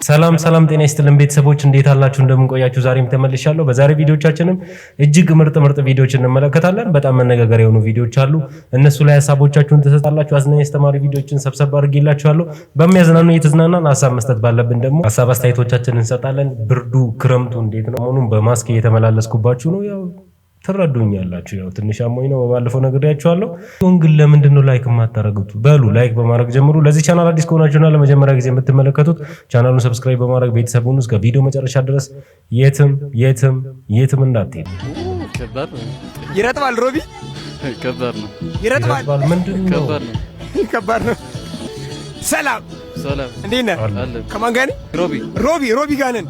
ሰላም ጤና ይስጥልን ቤተሰቦች እንዴት አላችሁ እንደምን ቆያችሁ ዛሬም ተመልሻለሁ በዛሬ ቪዲዮቻችንም እጅግ ምርጥ እንመለከታለን በጣም መነጋገር የሆኑ ቪዲዮዎች አሉ እነሱ ላይ ሐሳቦቻችሁን ተሰጣላችሁ አዝናኝ አስተማሪ ቪዲዮችን ሰብሰብ አድርጌላችኋለሁ በሚያዝናኑ እየተዝናናን ሐሳብ መስጠት ባለብን ደግሞ ሐሳብ አስተያየቶቻችንን እንሰጣለን ብርዱ ክረምቱ እንዴት ነው አሁንም በማስክ እየተመላለስኩባችሁ ነው ያው ትረዱኛላችሁ ያው ትንሽ አሞኝ ነው ባለፈው ነግሬያችኋለሁ ግን ለምንድን ነው ላይክ የማታረጉት በሉ ላይክ በማድረግ ጀምሩ ለዚህ ቻናል አዲስ ከሆናችሁና ለመጀመሪያ ጊዜ የምትመለከቱት ቻናሉን ሰብስክራይብ በማድረግ ቤተሰቡን እስከ ቪዲዮ መጨረሻ ድረስ የትም እንዳትሄዱ ከባድ ይረጥባል ሮቢ ከባድ ነው ይረጥባል ምንድነው ከባድ ነው ሰላም እንዴት ነህ ከማን ጋር ሮቢ ጋር ነን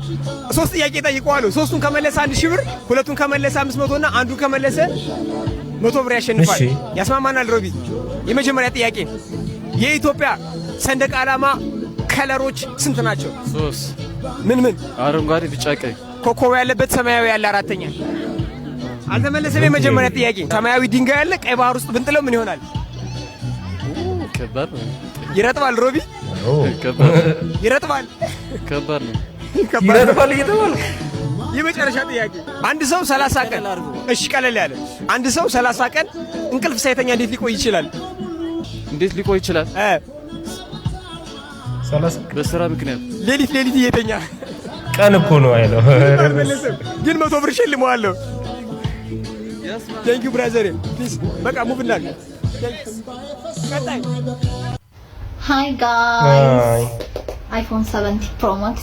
ሶስት ጥያቄ ጠይቀዋለሁ ሶስቱን ከመለሰ 1000 ብር ሁለቱን ከመለሰ 500 እና አንዱን ከመለሰ 100 ብር ያሸንፋል ያስማማናል ሮቢ የመጀመሪያ ጥያቄ የኢትዮጵያ ሰንደቅ ዓላማ ከለሮች ስንት ናቸው 3 ምን አረንጓዴ ቢጫ ቀይ ኮከብ ያለበት ሰማያዊ ያለ አራተኛ አልተመለሰም የመጀመሪያ ጥያቄ ሰማያዊ ድንጋይ ያለ ቀይ ባህር ውስጥ ብንጥለው ምን ይሆናል ከባድ ይረጥባል ሮቢ ይረጥባል ከባድ ነው ይረጥባል እየተባለ የመጨረሻ ጥያቄ አንድ ሰው 30 ቀን እሺ ቀለል ያለ አንድ ሰው 30 ቀን እንቅልፍ ሳይተኛ እንዴት ሊቆይ ይችላል 30 በስራ ምክንያት ሌሊት እየተኛ ቀን እኮ ነው አይለው ግን 100 ብር ሸልመዋለሁ ቴንክ ዩ ብራዘር ፕሊዝ በቃ ሙቭ እናድርግ ቀጣይ Hi guys iPhone 17 Pro Max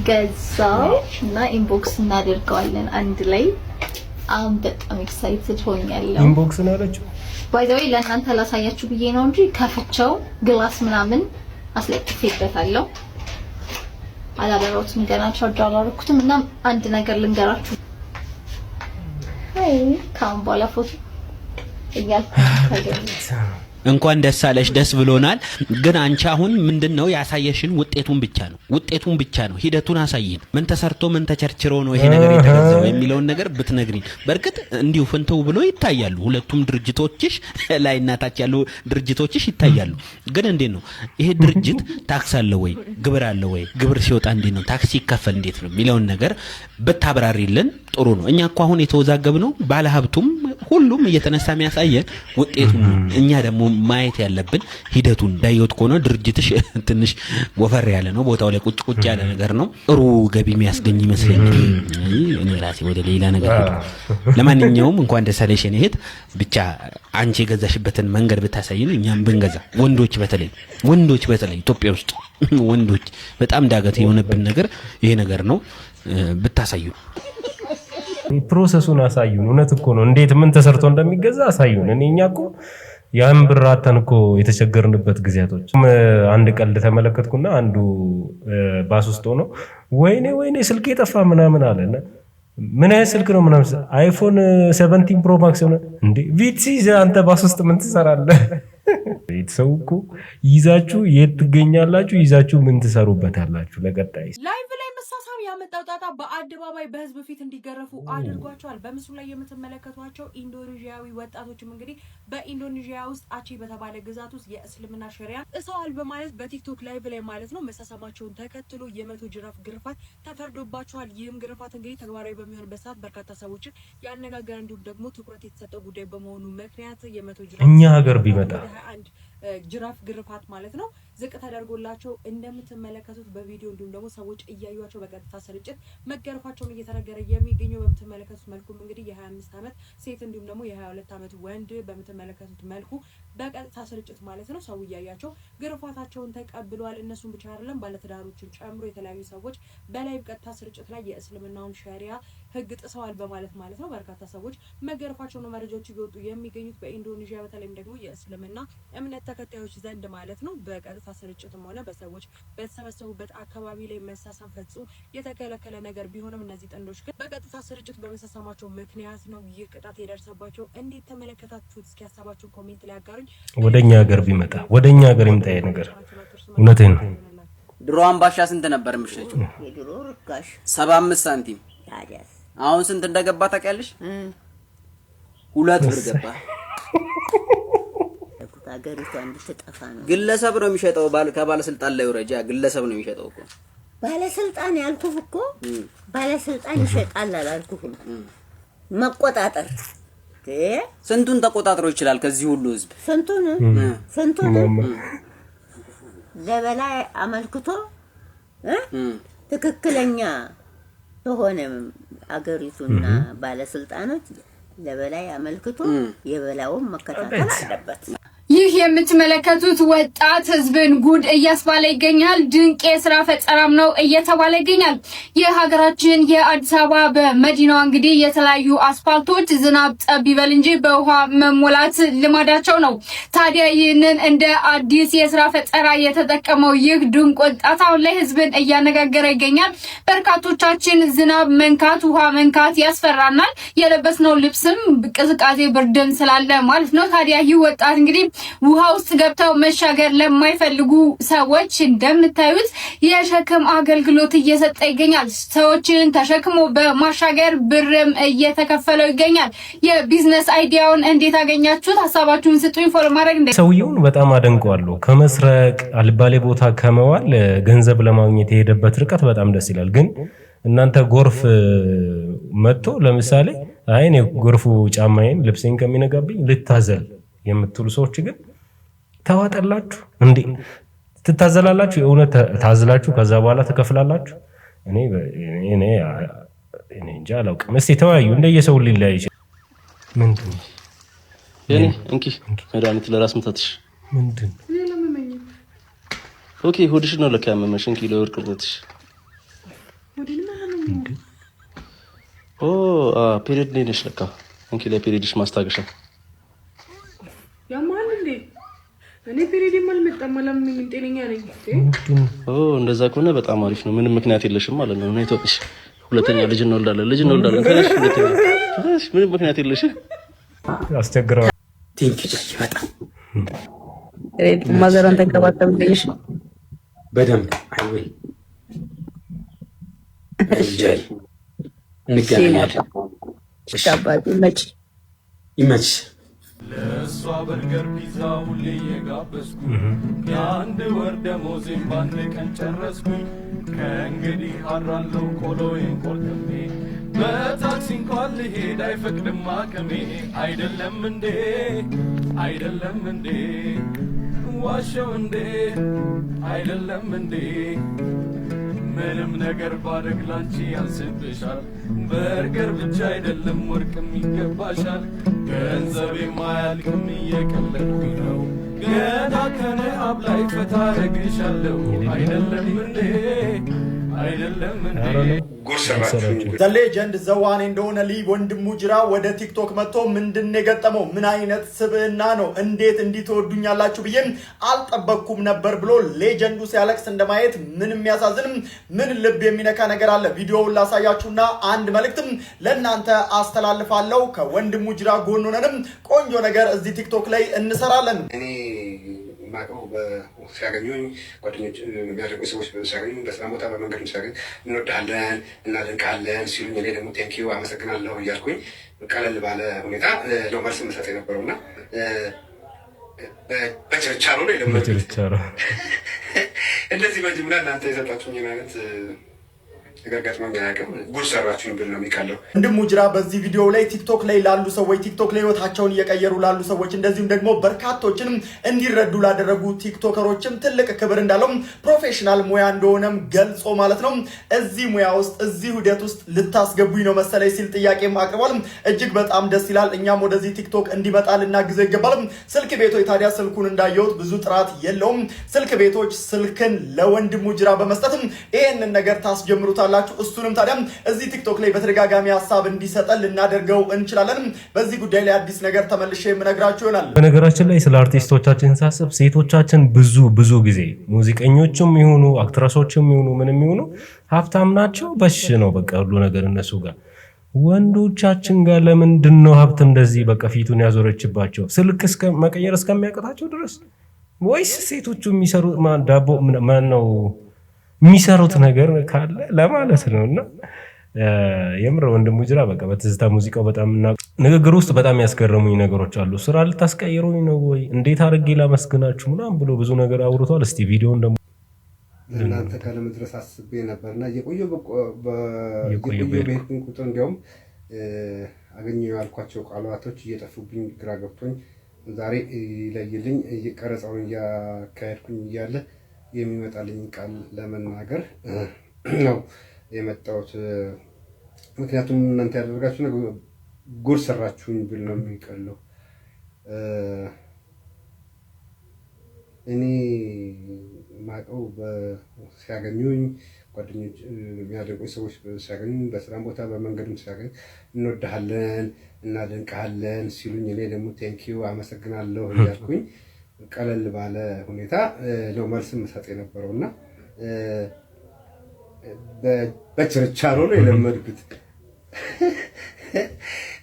ገዛው እና ኢንቦክስ እናደርገዋለን አንድ ላይ በጣም ኤክሳይትድ ሆኛለሁ ኢንቦክስ ነው ያለችው ባይ ዘ ወይ ለእናንተ ላሳያችሁ ብዬ ነው እንጂ ከፍቼው ግላስ ምናምን አስለጥፌበታለሁ አላበራሁትም ገና ቻርጅ አላደረኩትም እና አንድ ነገር ልንገራችሁ ካም ባላ ፎቶ እንኳን ደስ አለሽ ደስ ብሎናል ግን አንቺ አሁን ምንድነው ያሳየሽን ውጤቱን ብቻ ነው ሂደቱን አሳይን ምን ተሰርቶ ምን ተቸርችሮ ነው ይሄ ነገር የተገዛው የሚለውን ነገር ብትነግሪን በርግጥ እንዲሁ ፍንተው ብሎ ይታያሉ ሁለቱም ድርጅቶችሽ ላይ እናታች ያሉ ድርጅቶችሽ ይታያሉ ግን እንዴት ነው ይሄ ድርጅት ታክስ አለው ወይ ግብር ሲወጣ እንዴት ነው ታክስ ይከፈል እንዴት ነው የሚለውን ነገር ብታብራሪልን ጥሩ ነው እኛ እኮ አሁን የተወዛገብነው ባለሀብቱም ሁሉም እየተነሳ የሚያሳየን ውጤቱን እኛ ደግሞ ማየት ያለብን ሂደቱን ዳይወት ኮኖ ድርጅትሽ ትንሽ ወፈር ያለ ነው ቦታው ላይ ቁጭ ያለ ነገር ነው ጥሩ ገቢ የሚያስገኝ ይመስለኛል እኔ ራሴ ወደ ሌላ ነገር ለማንኛውም እንኳን ደስ አለሽ እኔ እህት ብቻ አንቺ የገዛሽበትን መንገድ ብታሳይን እኛም ብንገዛ ወንዶች በተለይ ኢትዮጵያ ውስጥ ወንዶች በጣም ዳገት የሆነብን ነገር ይሄ ነገር ነው ብታሳዩ ፕሮሰሱን አሳዩን እውነት እኮ ነው እንዴት ምን ተሰርቶ እንደሚገዛ አሳዩን እኛ እኮ ያን ብራተን እኮ የተቸገርንበት ጊዜያቶች አንድ ቀልድ ተመለከትኩና አንዱ ባስ ውስጥ ሆኖ ወይኔ ስልክ የጠፋ ምናምን አለና ምን አይነት ስልክ ነው ምናምን አይፎን 17 ፕሮ ማክስ ነው እንዴ ቪትሲ አንተ ባስ ውስጥ ምን ትሰራለህ ቤተሰውኩ ይዛችሁ የት ትገኛላችሁ ይዛችሁ ምን ትሰሩበታላችሁ ለቀጣይ ላይቭ ላይ መሳሳብ ያመጣው ጣጣ በአደባባይ በህዝብ ፊት እንዲገረፉ አድርጓቸዋል በምስሉ ላይ የምትመለከቷቸው ኢንዶኔዥያዊ ወጣቶችም እንግዲህ በኢንዶኔዥያ ውስጥ አቺ በተባለ ግዛት ውስጥ የእስልምና ሸሪያ እሰዋል በማለት በቲክቶክ ላይቭ ላይ ማለት ነው መሳሳማቸውን ተከትሎ የመቶ ጅራፍ ግርፋት ተፈርዶባቸዋል ይህም ግርፋት እንግዲህ ተግባራዊ በሚሆንበት ሰዓት በርካታ ሰዎችን ያነጋገረ እንዲሁም ደግሞ ትኩረት የተሰጠው ጉዳይ በመሆኑ ምክንያት የመቶ ጅራፍ እኛ ሀገር ቢመጣ አንድ ጅራፍ ግርፋት ማለት ነው ዝቅ ተደርጎላቸው እንደምትመለከቱት በቪዲዮ እንዲሁም ደግሞ ሰዎች እያዩዋቸው በቀጥታ ስርጭት መገረፋቸውን እየተነገረ የሚገኘው በምትመለከቱት መልኩም እንግዲህ የ25 ዓመት ሴት እንዲሁም ደግሞ የ22 ዓመት ወንድ በምትመለከቱት መልኩ በቀጥታ ስርጭት ማለት ነው ሰው እያያቸው ግርፋታቸውን ተቀብለዋል እነሱም ብቻ አይደለም ባለትዳሮችን ጨምሮ የተለያዩ ሰዎች በላይ በቀጥታ ስርጭት ላይ የእስልምናውን ሸሪያ ህግ ጥሰዋል በማለት ማለት ነው በርካታ ሰዎች መገረፋቸውን መረጃዎች እየወጡ የሚገኙት በኢንዶኔዥያ በተለይም ደግሞ የእስልምና እምነት ተከታዮች ዘንድ ማለት ነው በቀጥታ ስርጭትም ሆነ በሰዎች በተሰበሰቡበት አካባቢ ላይ መሳሳም ፈጽሞ የተከለከለ ነገር ቢሆንም እነዚህ ጥንዶች ግን በቀጥታ ስርጭት በመሳሳማቸው ምክንያት ነው ይህ ቅጣት የደረሰባቸው እንዴት ተመለከታችሁት እስኪ ሀሳባችሁን ኮሜንት ላይ አጋሩኝ ወደኛ ሀገር ቢመጣ ወደኛ ሀገር ይምጣ ነገር እውነቴን ነው ድሮ አምባሻ ስንት ነበር ምሽለች የድሮ ርካሽ 75 ሳንቲም አሁን ስንት እንደገባ ታውቂያለሽ 2 ብር ገባ አገሪቷ እንድትጠፋ ነው ግለሰብ ነው የሚሸጠው ከባለስልጣን ላይ ወረጃ ግለሰብ ነው የሚሸጠው እኮ ባለስልጣን ያልኩህ እኮ ባለስልጣን ይሸጣል አላልኩህም መቆጣጠር ስንቱን ተቆጣጥሮ ይችላል ከዚህ ሁሉ ህዝብ ስንቱን ለበላይ አመልክቶ ትክክለኛ ተሆነ አገሪቱና ባለስልጣኖች ለበላይ አመልክቶ የበላውን መከታተል አለበት ይህ የምትመለከቱት ወጣት ህዝብን ጉድ እያስባለ ይገኛል ድንቅ የሥራ ፈጠራም ነው እየተባለ ይገኛል የሀገራችን የአዲስ አበባ በመዲናዋ እንግዲህ የተለያዩ አስፋልቶች ዝናብ ጠብ ይበል እንጂ በውሃ መሞላት ልማዳቸው ነው ታዲያ ይህንን እንደ አዲስ የሥራ ፈጠራ የተጠቀመው ይህ ድንቅ ወጣት አሁን ላይ ህዝብን እያነጋገረ ይገኛል በርካቶቻችን ዝናብ መንካት ውሃ መንካት ያስፈራናል የለበስነው ልብስም ቅዝቃዜ ብርድም ስላለ ማለት ነው ታዲያ ይህ ወጣት እንግዲህ ውሃ ውስጥ ገብተው መሻገር ለማይፈልጉ ሰዎች እንደምታዩት የሸክም አገልግሎት እየሰጠ ይገኛል ሰዎችን ተሸክሞ በማሻገር ብርም እየተከፈለው ይገኛል የቢዝነስ አይዲያውን እንዴት አገኛችሁት ሐሳባችሁን ስጡኝ ፎሎ ማድረግ እንደ ሰውየውን በጣም አደንቀዋለሁ ከመስረቅ አልባሌ ቦታ ከመዋል ገንዘብ ለማግኘት የሄደበት ርቀት በጣም ደስ ይላል ግን እናንተ ጎርፍ መጥቶ ለምሳሌ አይኔ ጎርፉ ጫማዬን ልብሴን ከሚነጋብኝ ልታዘል የምትሉ ሰዎች ግን ተዋጠላችሁ እንዴ ትታዘላላችሁ የእውነት ታዝላችሁ ከዛ በኋላ ተከፍላላችሁ እኔ እንጃ አላውቅም እስቲ ተወያዩ እንደየሰው ሊለያይ ይችላል ምንድን የኔ እንኪ መድኃኒት ለራስ ምታትሽ ምንድን ኦኬ ሆድሽ ነው ለካ ያመመሽ እንኪ ለወርቅ ብትሽ ፔሪድ ነሽ ለካ እንኪ ለፔሪድሽ ማስታገሻ ያማል እንዴ እኔ ፔሪድ የማልመጣም ለምን ጤነኛ ነኝ እንደዛ ከሆነ በጣም አሪፍ ነው ምንም ምክንያት የለሽም ማለት ነው ነው ኢትዮጵያ ሁለተኛ ልጅ እንወልዳለን ከነሽ ሁለተኛ ምንም ምክንያት የለሽም አስተግረው ቲንክ በጣም ማዘራን ተንከባከብልሽ በደንብ አይወይ እንጀል እንገናኛለን ይመች ለሷ በርገር ፒዛ ሁሌ የጋበዝኩ የአንድ ወር ደሞዜን በአንድ ቀን ጨረስኩኝ ከእንግዲህ አድራለሁ ቆሎዬን ቆልጥሜ በታክሲ እንኳን ልሄድ አይፈቅድም አቅሜ አይደለም እንዴ ዋሸው እንዴ አይደለም እንዴ ምንም ነገር ባደግ ላንቺ ያንስብሻል በርገር ብቻ አይደለም ወርቅም ይገባሻል ገንዘቤ ማያልቅም እየቀለድኩኝ ነው ገና ከኔ አብላይ ፈታ ረግሻለሁ አይደለም እንዴ The legend ዘዋኔ እንደሆነ ሊብ ወንድሙ ጅራ ወደ ቲክቶክ መጥቶ ምንድነው የገጠመው ምን አይነት ስብዕና ነው እንዴት እንዲተወዱኛላችሁ ብዬ አልጠበቅኩም ነበር ብሎ ሌጀንዱ ሲያለቅስ እንደማየት ምን የሚያሳዝንም ምን ልብ የሚነካ ነገር አለ ቪዲዮውን ላሳያችሁና አንድ መልእክትም ለእናንተ አስተላልፋለሁ ከወንድሙ ጅራ ጎን ሆነንም ቆንጆ ነገር እዚህ ቲክቶክ ላይ እንሰራለን እኔ ማቀው በሲያገኙኝ ጓደኞች የሚያደርጉ ሰዎች ሲያገኙኝ በስራ ቦታ በመንገድ ሲያገኝ እንወዳለን እናደንቃለን ሲሉኝ እኔ ደግሞ ቴንኪዩ አመሰግናለሁ እያልኩኝ ቀለል ባለ ሁኔታ ነው መልስ መስጠት የነበረውና በችርቻሮ ነው የለመድኩት እንደዚህ በጅምላ እናንተ የሰጣችሁኝ አይነት ተጋጋጥማኝ ያቀም ጉድ ሰራችሁኝ ብል ነው የሚካለው ወንድሙ ጅራ በዚህ ቪዲዮ ላይ ቲክቶክ ላይ ላሉ ሰዎች ቲክቶክ ላይ ህይወታቸውን እየቀየሩ ላሉ ሰዎች እንደዚሁም ደግሞ በርካቶችንም እንዲረዱ ላደረጉ ቲክቶከሮችም ትልቅ ክብር እንዳለው ፕሮፌሽናል ሙያ እንደሆነም ገልጾ ማለት ነው እዚህ ሙያ ውስጥ እዚህ ሂደት ውስጥ ልታስገቡኝ ነው መሰለኝ ሲል ጥያቄም አቅርቧል እጅግ በጣም ደስ ይላል እኛም ወደዚህ ቲክቶክ እንዲመጣልና ጊዜ ይገባል ስልክ ቤቶች ታዲያ ስልኩን እንዳየሁት ብዙ ጥራት የለውም ስልክ ቤቶች ስልክን ለወንድሙ ጅራ በመስጠትም ይሄንን ነገር ታስጀምሩታል እሱንም ታዲያ እዚህ ቲክቶክ ላይ በተደጋጋሚ ሐሳብ እንዲሰጠን ልናደርገው እንችላለን በዚህ ጉዳይ ላይ አዲስ ነገር ተመልሼ የምነግራችሁ ይሆናል በነገራችን ላይ ስለ አርቲስቶቻችን ሳስብ ሴቶቻችን ብዙ ጊዜ ሙዚቀኞችም ይሁኑ አክትረሶችም ይሁኑ ምንም ይሁኑ ሀብታም ናቸው በሽ ነው በቃ ሁሉ ነገር እነሱ ጋር ወንዶቻችን ጋር ለምንድነው ሀብት እንደዚህ በቃ ፊቱን ያዞረችባቸው ስልክ መቀየር እስከሚያቀታቸው ድረስ ወይስ ሴቶቹ የሚሰሩ ዳቦ ማን ነው የሚሰሩት ነገር ካለ ለማለት ነውና የምር ወንድሙ ጅራ በቃ በትዝታ ሙዚቃው በጣም ንግግር ውስጥ በጣም ያስገረሙኝ ነገሮች አሉ ስራ ልታስቀይሩኝ ነው ወይ እንዴት አድርጌ ላመስግናችሁ ምናምን ብሎ ብዙ ነገር አውርቷል እስቲ ቪዲዮውን ደግሞ እናንተ ጋር ለመድረስ አስቤ ነበርና የቆየው በሄድኩኝ ቁጥር እንዲያውም አገኘው ያልኳቸው ቃላቶች እየጠፉብኝ ግራ ገብቶኝ ዛሬ ይለይልኝ ቀረጻውን እያካሄድኩኝ እያለ የሚመጣልኝ ቃል ለመናገር ነው የመጣሁት። ምክንያቱም እናንተ ያደረጋችሁ ነገር ጉድ ሰራችሁኝ ብል ነው የሚቀለው። እኔ ማቀው ሲያገኙኝ ጓደኞች የሚያደንቁኝ ሰዎች ሲያገኙኝ በስራም ቦታ በመንገድም ሲያገኝ እንወድሃለን እናደንቅሃለን ሲሉኝ እኔ ደግሞ ቴንኪዩ አመሰግናለሁ እያልኩኝ ቀለል ባለ ሁኔታ ነው መልስ መስጠት የነበረውና በችርቻሮ ነው የለመድኩት።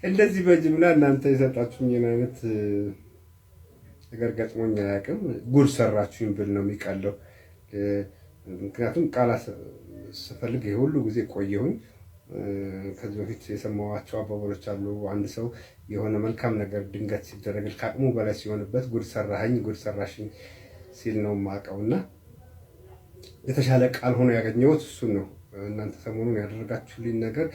እንደዚህ በጅምላ እናንተ የሰጣችሁኝ አይነት ነገር ገጥሞኝ አያውቅም። ጉድ ሰራችሁኝ ብል ነው የሚቀለው። ምክንያቱም ቃላት ስፈልግ የሁሉ ጊዜ ቆየሁኝ። ከዚህ በፊት የሰማኋቸው አባባሎች አሉ። አንድ ሰው የሆነ መልካም ነገር ድንገት ሲደረግ ከአቅሙ በላይ ሲሆንበት ጉድ ሰራኸኝ፣ ጉድ ሰራሽኝ ሲል ነው የማውቀውና የተሻለ ቃል ሆኖ ያገኘሁት እሱን ነው። እናንተ ሰሞኑን ያደረጋችሁልኝ ነገር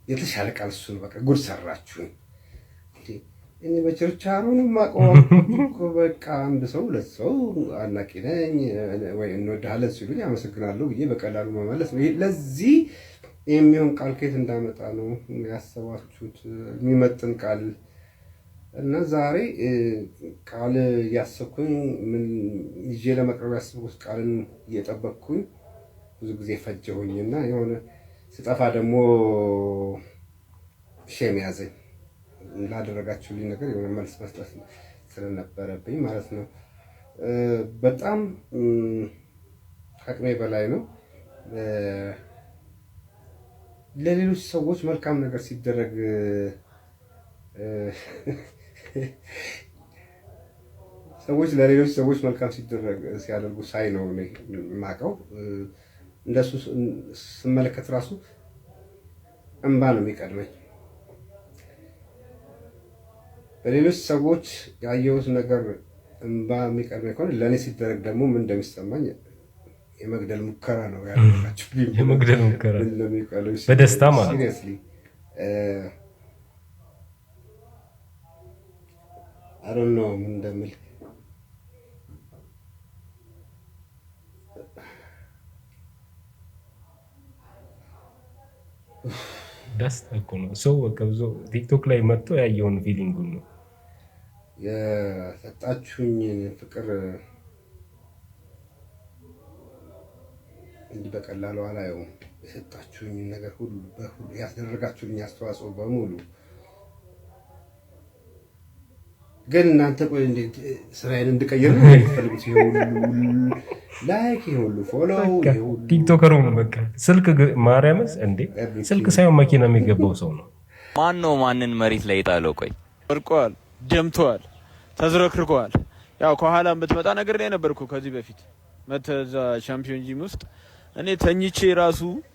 የተሻለ ቃል እሱ ነው። በቃ ጉድ ሰራችሁኝ። እኔ በችርቻሮ ነው የማውቀው እኮ በቃ አንድ ሰው ለሰው አናቂ ነኝ ወይ እንወድሃለን ሲሉኝ አመሰግናለሁ ብዬ በቀላሉ መመለስ ነው። ለዚህ የሚሆን ቃል ከየት እንዳመጣ ነው ያሰባችሁት? የሚመጥን ቃል እና ዛሬ ቃል እያሰብኩኝ ምን ይዤ ለመቅረብ ያሰብኩት ቃልን እየጠበቅኩኝ ብዙ ጊዜ ፈጀሁኝና የሆነ ስጠፋ ደግሞ ሼም ያዘኝ። ላደረጋችሁልኝ ነገር የሆነ መልስ መስጠት ስለነበረብኝ ማለት ነው። በጣም አቅሜ በላይ ነው። ለሌሎች ሰዎች መልካም ነገር ሲደረግ ሰዎች ለሌሎች ሰዎች መልካም ሲያደርጉ ሳይ ነው እኔ የማውቀው። እንደሱ ስመለከት ራሱ እንባ ነው የሚቀድመኝ። በሌሎች ሰዎች ያየሁት ነገር እንባ የሚቀድመኝ ከሆነ ለእኔ ሲደረግ ደግሞ ምን እንደሚሰማኝ የመግደል ሙከራ ነው ያደረጋችሁ። የመግደል ሙከራ በደስታ ማለት ሲሪየስሊ I don't know ምን እንደምል ደስታ እኮ ነው። ሰው ወቀብዞ ቲክቶክ ላይ መጥቶ ያየውን ፊሊንጉን ነው የሰጣችሁኝ ፍቅር እንዲህ በቀላሉ አላየውም። የሰጣችሁኝ ነገር ሁሉ ያስደረጋችሁኝ አስተዋጽኦ በሙሉ ግን እናንተ ቆይ እንዴት ስራዬን እንድቀይር ነው የምትፈልጉት? ይሁሉ ላይክ ይሁሉ ፎሎው ይሁሉ ቲክቶከር ነው በቃ ስልክ ማርያምስ እንዴ ስልክ ሳይሆን መኪና የሚገባው ሰው ነው። ማን ነው ማንን መሬት ላይ ጣለው? ቆይ ወርቋል፣ ደምቷል፣ ተዝረክርቋል። ያው ከኋላም ብትመጣ ነገር ላይ ነበርኩ ከዚህ በፊት መተዛ ቻምፒዮን ጂም ውስጥ እኔ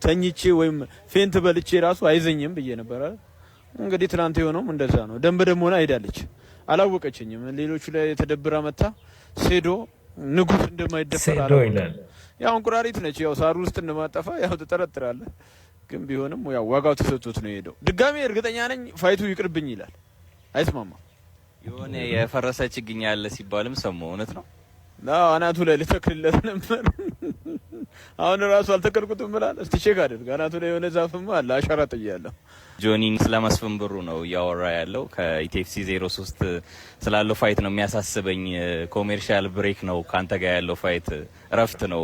ተኝቼ ወይም ፌንት በልቼ ራሱ አይዘኝም ብዬ ነበር። እንግዲህ ትናንት የሆነውም እንደዛ ነው። ደም ሆነ አይዳለች አላወቀችኝም። ሌሎቹ ላይ የተደብራ መታ ሴዶ ንጉስ እንደማይደፈር ይላል። ያው እንቁራሪት ነች። ያው ሳሩ ውስጥ እንደማጠፋ ያው ተጠረጥራለህ። ግን ቢሆንም ያው ዋጋው ተሰጥቶት ነው የሄደው። ድጋሜ እርግጠኛ ነኝ ፋይቱ ይቅርብኝ ይላል። አይስማማም። የሆነ የፈረሰ ችግኝ ያለ ሲባልም ሰማሁ። እውነት ነው? አናቱ ላይ ልተክልለት ነበር። አሁን ራሱ አልተከልኩትም ብላል። እስቲ ቼክ አድርግ። አናቱ ላይ የሆነ ዛፍማ አለ። አሻራ ጥያለሁ። ጆኒን ስለመስፍን ብሩ ነው እያወራ ያለው። ከኢቲኤፍሲ 03 ስላለው ፋይት ነው የሚያሳስበኝ። ኮሜርሻል ብሬክ ነው ካንተ ጋር ያለው ፋይት እረፍት ነው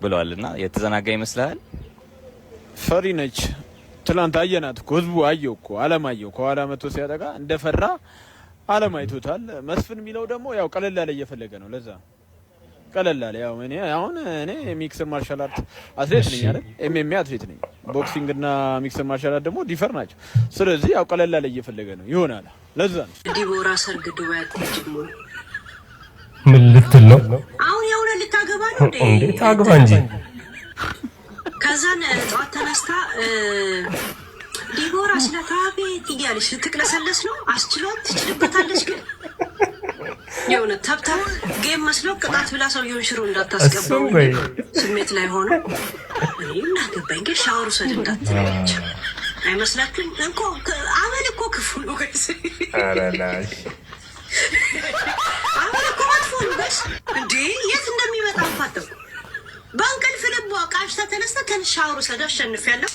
ብለዋልና የተዘናጋ ይመስላል። ፈሪ ነች። ትላንት አየናት እኮ ህዝቡ አየው እኮ አለማየው ከኋላ መጥቶ ሲያጠቃ እንደፈራ አለማይቶታል። መስፍን የሚለው ደግሞ ያው ቀለል ያለ እየፈለገ ነው። ለዛ ቀለል ያለ ያው እኔ ሚክስድ ማርሻል አርት አትሌት ነኝ አይደል? ኤምኤምኤ አትሌት ነኝ። ቦክሲንግ እና ሚክስድ ማርሻል አርት ደግሞ ዲፈር ናቸው። ስለዚህ ያው ቀለል ያለ እየፈለገ ነው ይሆናል። ለዛ ነው ዲቦራ ሰርግ ዱባይ አትሄጂም ወይ? ምን ልትል ነው አሁን? የሆነ ልታገባ ነው እንዴ? ታግባ እንጂ ከዛን ጠዋት ተነስታ ዲቦራ ስለታቤት እያለች ልትቅለሰለስ ነው። አስችሏት ትችልበታለች። ግን የሆነ ታብታብ ጌም መስሎ ቅጣት ብላ ሰውየውን ሽሮ እንዳታስገባው ስሜት ላይ ሆኖ እና ገባኝ። ግን ሻወር ወሰድ እንዳትለች አይመስላችሁም? እኮ አመል እኮ ክፉ ነው ጋይስ። አራላሽ አመል እኮ መጥፎ ነው ጋይስ። እንዴ የት እንደሚመጣ አፋተው በእንቅልፍ ልቧ ቃሽታ ተነስታ ከሻወር ወሰድ አሸንፊያለሁ።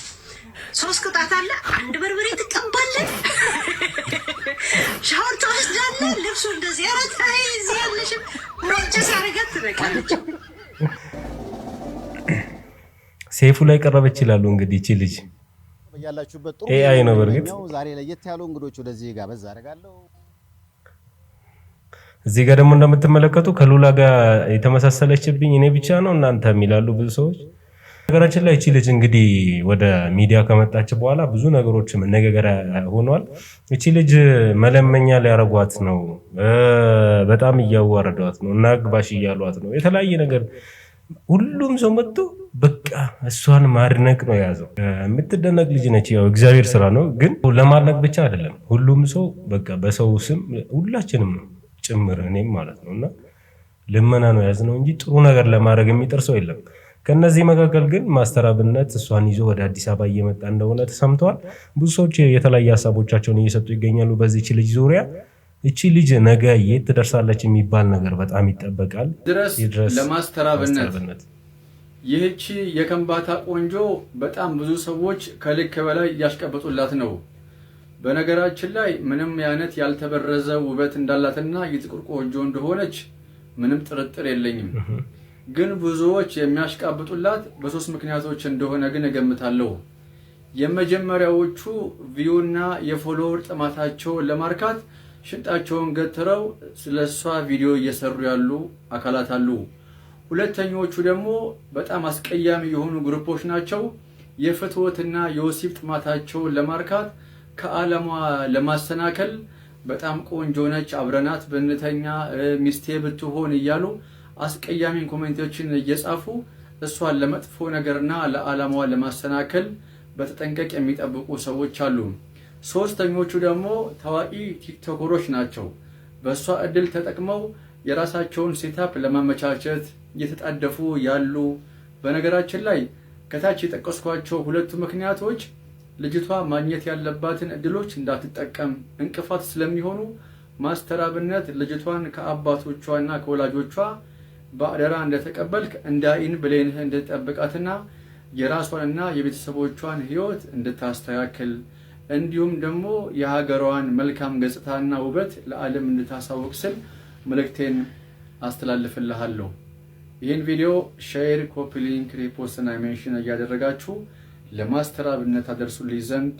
3 ቅጣት አለ። 1 በርበሬ ትቀባለህ፣ ሻወር ትወስዳለህ፣ ልብሱ እንደዚህ አረታይ እዚህ ያለሽ ሮጭ ሳረጋት ትበቃለች። ሴፉ ላይ ቀረበች ይላሉ እንግዲህ እቺ ልጅ ያላችሁበት ጥሩ ኤአይ ነው። በርግጥ ዛሬ ለየት ያሉ እንግዶች ወደዚህ ጋበዝ አደርጋለሁ። እዚህ ጋር ደግሞ እንደምትመለከቱ ከሉላ ጋር የተመሳሰለችብኝ እኔ ብቻ ነው እናንተ የሚላሉ ብዙ ሰዎች። ነገራችን ላይ እቺ ልጅ እንግዲህ ወደ ሚዲያ ከመጣች በኋላ ብዙ ነገሮች መነጋገሪያ ሆኗል። እቺ ልጅ መለመኛ ሊያረጓት ነው፣ በጣም እያዋረዷት ነው፣ እናግባሽ እያሏት ነው። የተለያየ ነገር ሁሉም ሰው መጥቶ በቃ እሷን ማድነቅ ነው የያዘው። የምትደነቅ ልጅ ነች። ያው እግዚአብሔር ስራ ነው፣ ግን ለማድነቅ ብቻ አይደለም። ሁሉም ሰው በቃ በሰው ስም ሁላችንም ነው ጭምር እኔም ማለት ነውና ልመና ነው ያዝነው እንጂ ጥሩ ነገር ለማድረግ የሚጥር ሰው የለም። ከነዚህ መካከል ግን ማስተር አብነት እሷን ይዞ ወደ አዲስ አበባ እየመጣ እንደሆነ ተሰምቷል። ብዙ ሰዎች የተለያየ ሀሳቦቻቸውን እየሰጡ ይገኛሉ በዚህች ልጅ ዙሪያ። እቺ ልጅ ነገ የት ትደርሳለች የሚባል ነገር በጣም ይጠበቃል። ድረስ ለማስተር አብነት ይህቺ የከምባታ ቆንጆ በጣም ብዙ ሰዎች ከልክ በላይ እያሽቀበጡላት ነው። በነገራችን ላይ ምንም አይነት ያልተበረዘ ውበት እንዳላትና የጥቁር ቆንጆ እንደሆነች ምንም ጥርጥር የለኝም። ግን ብዙዎች የሚያሽቃብጡላት በሶስት ምክንያቶች እንደሆነ ግን እገምታለሁ። የመጀመሪያዎቹ ቪውና የፎሎወር ጥማታቸው ለማርካት ሽንጣቸውን ገትረው ስለሷ ቪዲዮ እየሰሩ ያሉ አካላት አሉ። ሁለተኞቹ ደግሞ በጣም አስቀያሚ የሆኑ ግሩፖች ናቸው። የፍትወትና የወሲብ ጥማታቸውን ለማርካት ከዓለሟ ለማሰናከል በጣም ቆንጆ ነች፣ አብረናት ብንተኛ፣ ሚስቴ ብትሆን እያሉ አስቀያሚ ኮሜንቶችን እየጻፉ እሷን ለመጥፎ ነገርና ለዓላማዋ ለማሰናከል በተጠንቀቅ የሚጠብቁ ሰዎች አሉ። ሶስተኞቹ ደግሞ ታዋቂ ቲክቶከሮች ናቸው። በእሷ እድል ተጠቅመው የራሳቸውን ሴታፕ ለማመቻቸት እየተጣደፉ ያሉ። በነገራችን ላይ ከታች የጠቀስኳቸው ሁለቱ ምክንያቶች ልጅቷ ማግኘት ያለባትን እድሎች እንዳትጠቀም እንቅፋት ስለሚሆኑ ማስተር አብነት ልጅቷን ከአባቶቿና ከወላጆቿ በአደራ እንደተቀበልክ እንዳይን ብሌንህ እንድትጠብቃትና የራሷንና የቤተሰቦቿን ህይወት እንድታስተካክል እንዲሁም ደግሞ የሀገሯን መልካም ገጽታና ውበት ለዓለም እንድታሳውቅ ስል መልእክቴን አስተላልፍልሃለሁ። ይህን ቪዲዮ ሼር፣ ኮፒ ሊንክ፣ ሪፖስት እና ሜንሽን እያደረጋችሁ ለማስተር አብነት አደርሱልኝ ዘንድ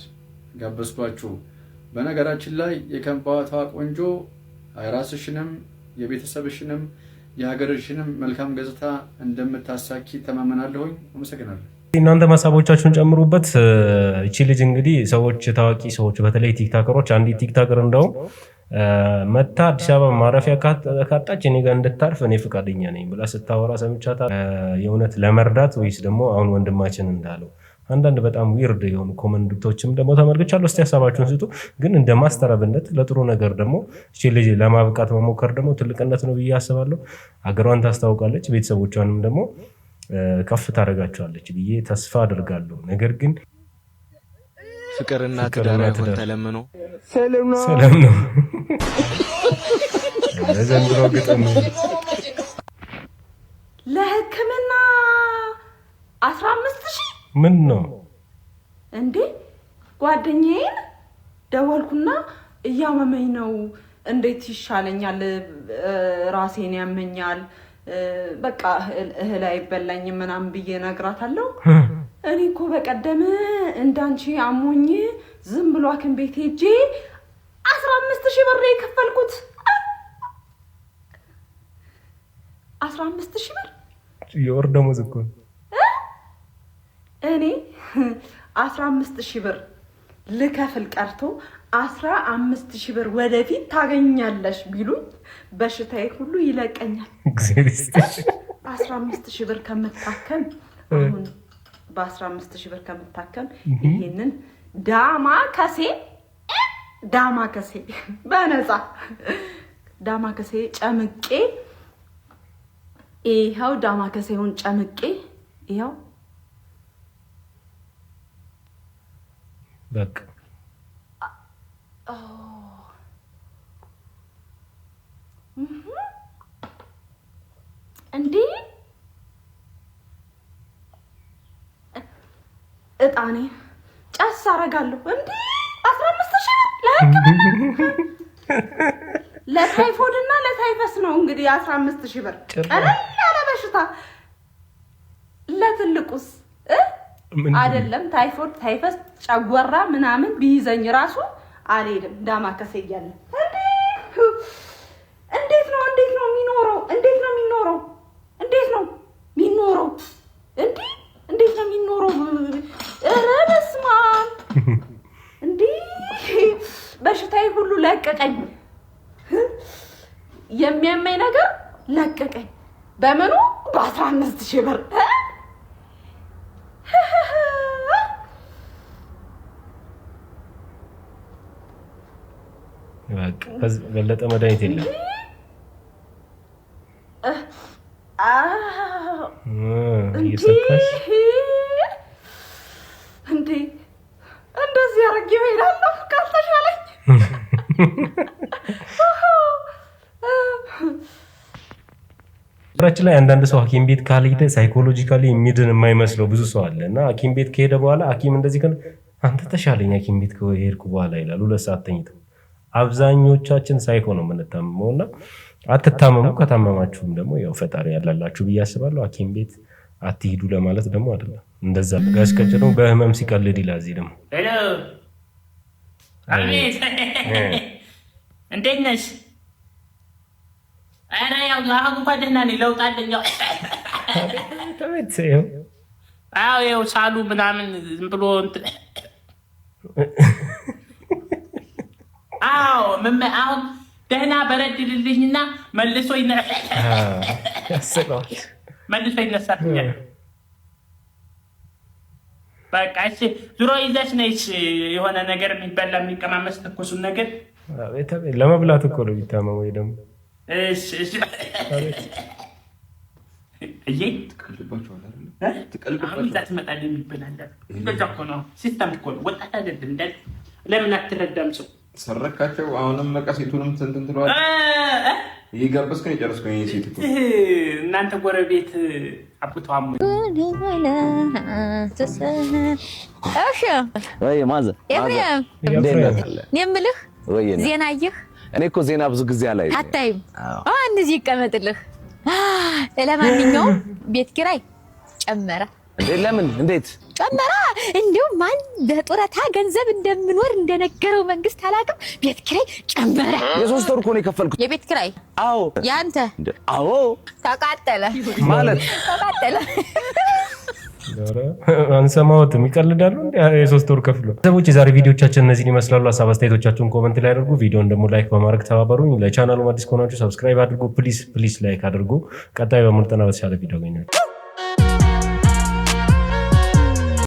ጋበዝኳችሁ። በነገራችን ላይ የከምባታ ቆንጆ ራስሽንም የቤተሰብሽንም የሀገርሽንም መልካም ገጽታ እንደምታሳኪ ተማመናለሁኝ። አመሰግናለሁ። እናንተ ሀሳቦቻችሁን ጨምሩበት። እቺ ልጅ እንግዲህ ሰዎች ታዋቂ ሰዎች በተለይ ቲክታከሮች አንዲት ቲክታከር እንደውም መታ አዲስ አበባ ማረፊያ ካጣች እኔ ጋር እንድታርፍ እኔ ፍቃደኛ ነኝ ብላ ስታወራ ሰምቻታ። የእውነት ለመርዳት ወይስ ደግሞ አሁን ወንድማችን እንዳለው አንዳንድ በጣም ዊርድ የሆኑ ኮመንቶችም ደግሞ ተመልክቻለሁ። እስቲ ሀሳባችሁን ስጡ። ግን እንደ ማስተር አብነት ለጥሩ ነገር ደግሞ እቺ ልጅ ለማብቃት መሞከር ደግሞ ትልቅነት ነው ብዬ አስባለሁ። ሀገሯን ታስታውቃለች፣ ቤተሰቦቿንም ደግሞ ከፍ ታደርጋቸዋለች ብዬ ተስፋ አድርጋለሁ። ነገር ግን ፍቅርና ትዳር ተለምኖ ሰላም ነው ለዘንድሮ ግጥም ለሕክምና 15,000 ምን ነው እንዴ? ጓደኛዬን ደወልኩና እያመመኝ ነው፣ እንዴት ይሻለኛል? ራሴን ያመኛል፣ በቃ እህል አይበላኝም ምናምን ብዬ እነግራታለሁ። እኔ እኮ በቀደም እንዳንቺ አሞኝ ዝም ብሎ ሐኪም ቤት ሄጄ 15,000 ብር የከፈልኩት። 15,000 ብር የወር ደመወዝ እኮ እኔ 15,000 ብር ልከፍል ቀርቶ 15,000 ብር ወደፊት ታገኛለሽ ቢሉኝ በሽታዬ ሁሉ ይለቀኛል። 15,000 ብር ከምታከም አሁን በ15,000 ብር ከምታከም ይሄንን ዳማ ከሴ በነፃ ዳማከሴ ጨምቄ ይሄው ዳማከሴውን ጨምቄ ይሄው በቃ እንዴ እጣኔ ጫስ አረጋለሁ እንዴ 15000 ብር ለታይፎይድ እና ለታይፈስ ነው እንግዲህ 15000 ብር ቀለል ያለ በሽታ ለትልቁስ አይደለም ታይፎይድ ታይፈስ ጨጓራ ምናምን ቢይዘኝ ራሱ አልሄድም ዳማከሴ እያለ እንዴት ነው የሚኖረው እንዴ እንዴት ነው የሚኖረው ኧረ በስመ አብ እንዴ በሽታዬ ሁሉ ለቀቀኝ የሚያመኝ ነገር ለቀቀኝ በምኑ በ15000 ብር በለጠ መድኃኒት የለም እንዴ እንደዚህ አድርጌው እሄዳለሁ ካልተሻለኝ ብራችን ላይ አንዳንድ ሰው ሐኪም ቤት ካልሄደ ሳይኮሎጂካሊ የሚድን የማይመስለው ብዙ ሰው አለ እና ሐኪም ቤት ከሄደ በኋላ ሐኪም እንደዚህ ከነ አንተ ተሻለኝ ሐኪም ቤት ከሄድኩ በኋላ ይላል 2 ሰዓት ተኝተው። አብዛኞቻችን ሳይኮ ነው የምንታመመውና አትታመሙ። ከታመማችሁም ደግሞ ያው ፈጣሪ ያላላችሁ ብዬ አስባለሁ። ሐኪም ቤት አትሂዱ ለማለት ደግሞ አይደለም። እንደዛ ጋስከጭ ነው በህመም ሲቀልድ ይላል። እዚህ ደግሞ ሄሎ አሜን እንዴት ነሽ? ኧረ ያው አሁን እንኳን ደህና ነኝ። ለውጥ አለኝ። አዎ ያው ሳሉ ምናምን ዝም ብሎ አዎ አሁን ደህና በረድልልኝና መልሶ ይነሳልኛል። በቃ እሺ ዙሮ ይዘሽ ነይሽ የሆነ ነገር የሚበላ የሚቀማመስ ትኩሱን ነገር ለመብላት እኮ ነው የሚታመመው ወይ ደግሞ እሺ እዬ ትቀልባቸዋለህ ዛት መጣል የሚበላል እንደዛ እኮ ነው ሲስተም እኮ ነው ወጣት አይደለም እንደ ለምን አትረዳም ሰው ሰረካቸው አሁንም መቀሲቱንም እንትን ትለዋለህ ይጋበስከኝ ጨርስከኝ ሴት እኮ እናንተ ጎረቤት አቡቷም እሺ ወይ ማዘ ኤፍሬም የምልህ ዜና አየህ? እኔ እኮ ዜና ብዙ ጊዜ አላየሁም። አታይም? እንደዚህ ይቀመጥልህ። ለማንኛውም ቤት ኪራይ ጨመረ። ለምን? እንዴት ጨመረ? እንደው ማን በጡረታ ገንዘብ እንደምኖር እንደነገረው መንግስት አላውቅም። ቤት ኪራይ ጨመረ። የ3 ወር እኮ ነው የከፈልኩት። የቤት ኪራይ? አዎ። ያንተ? አዎ። ተቃጠለ ማለት ተቃጠለ። አንሰማውትም ይቀልዳሉ እንዴ? የ3 ወር ከፍሎ ሰዎች የዛሬ ቪዲዮቻችን እነዚህን ይመስላሉ። ሀሳብ አስተያየቶቻችሁን ኮሜንት ላይ አድርጉ። ቪዲዮን ደግሞ ላይክ በማድረግ ተባበሩኝ። ለቻናሉ አዲስ ከሆናችሁ ሰብስክራይብ አድርጉ። ፕሊዝ ላይክ አድርጉ። ቀጣይ በምርጥና በተሻለ ቪዲዮ አገኛችሁ።